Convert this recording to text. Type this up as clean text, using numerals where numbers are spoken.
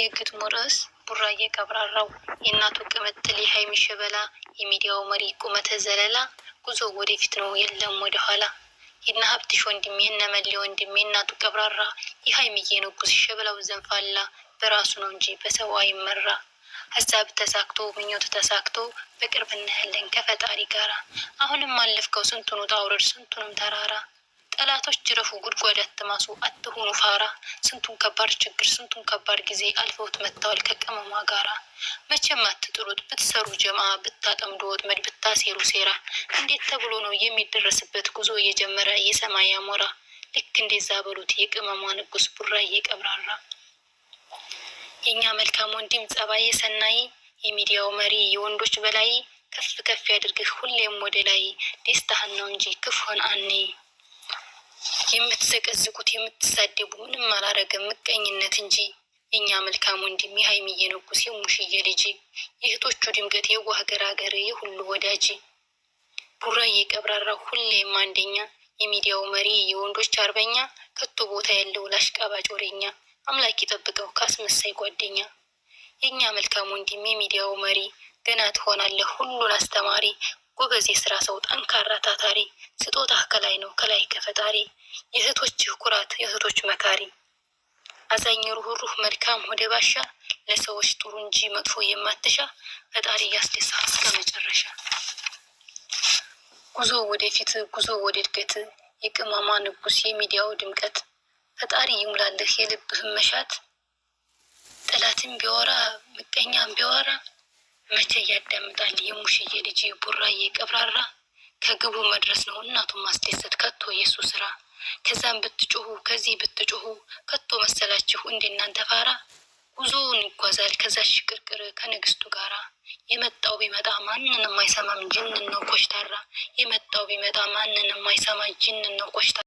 የግጥሙ ርዕስ ቡራዬ ቀብራራው። የእናቱ ቅምጥል የሀይሚ ሸበላ፣ የሚዲያው መሪ ቁመተ ዘለላ፣ ጉዞ ወደፊት ነው የለም ወደ ኋላ። የነ ሀብትሽ ወንድም የነ መሌ ወንድም የእናቱ ቀብራራ፣ የሀይሚዬ ንጉስ ሸበላው ዘንፋላ፣ በራሱ ነው እንጂ በሰው አይመራ። ሀሳብ ተሳክቶ ምኞት ተሳክቶ በቅርብ እናያለን ከፈጣሪ ጋራ። አሁንም አለፍከው ስንቱን ውጣ ውረድ ስንቱንም ተራራ። ጠላቶች ጅረፉ ጉድጓድ አትማሱ አትሁኑ ፋራ። ስንቱን ከባድ ችግር ስንቱን ከባድ ጊዜ አልፈውት መጥተዋል ከቅመሟ ጋራ። መቼም አትጥሉት ብትሰሩ ጀማ ብታጠምዱ ወጥመድ ብታሴሩ ሴራ። እንዴት ተብሎ ነው የሚደረስበት ጉዞ የጀመረ የሰማይ አሞራ። ልክ እንደዛ በሉት የቅመሟ ንጉስ ቡራዬ ቀብራራ። የእኛ መልካም ወንድም ጸባዬ ሰናይ፣ የሚዲያው መሪ የወንዶች በላይ፣ ከፍ ከፍ ያድርግህ ሁሌም ወደ ላይ። ደስታህን ነው እንጂ ክፉን አኔ የምትዘቀዝቁት የምትሳደቡ ምንም አላረገም ምቀኝነት እንጂ። የእኛ መልካም ወንድም የሀይሚዬ ንጉስ የሙሽዬ ልጅ፣ የእህቶቹ ድምቀት የዋህ ገራገር የሁሉ ወዳጅ። ቡራዬ ቀብራራው ሁሌም አንደኛ፣ የሚዲያው መሪ የወንዶች አርበኛ፣ ከቶ ቦታ ያለው ላሽቃባጭ ወሬኛ፣ አምላክ ይጠብቀው ካስመሳይ ጓደኛ። የእኛ መልካም ወንድም የሚዲያው መሪ፣ ገና ትሆናለህ ሁሉን አስተማሪ፣ ጎበዝ የስራ ሰው ጠንካራ ታታሪ፣ ስጦታህ ከላይ ነው ከላይ ከፈጣሪ፣ የእህቶችህ ኩራት የእህቶች መካሪ። አዛኝ ሩህሩህ መልካም ወደ ባሻ፣ ለሰዎች ጥሩ እንጂ መጥፎ የማትሻ፣ ፈጣሪ ያስደሳ እስከ መጨረሻ። ጉዞ ወደፊት ጉዞ ወደ እድገት፣ የቅመሟ ንጉስ የሚዲያው ድምቀት፣ ፈጣሪ ይሙላልህ የልብህን መሻት። ጠላትን ቢወራ ምቀኛም ቢወራ፣ መቼ ያዳምጣል የሙሽዬ ልጅ ቡራዬ ቀብራራ። ከግቡ መድረስ ነው እናቱን ማስደሰት ከቶ የሱ ስራ። ከዛም ብትጮሁ ከዚህ ብትጮሁ፣ ከቶ መሰላችሁ እንደናንተ ፋራ። ጉዞውን ይጓዛል ከዛሽ ቅርቅር ከንግስቱ ጋራ። የመጣው ቢመጣ ማንንም አይሰማም ጅንን ነው ኮሽታራ። የመጣው ቢመጣ ማንንም አይሰማ ጅንን ነው ኮሽታራ።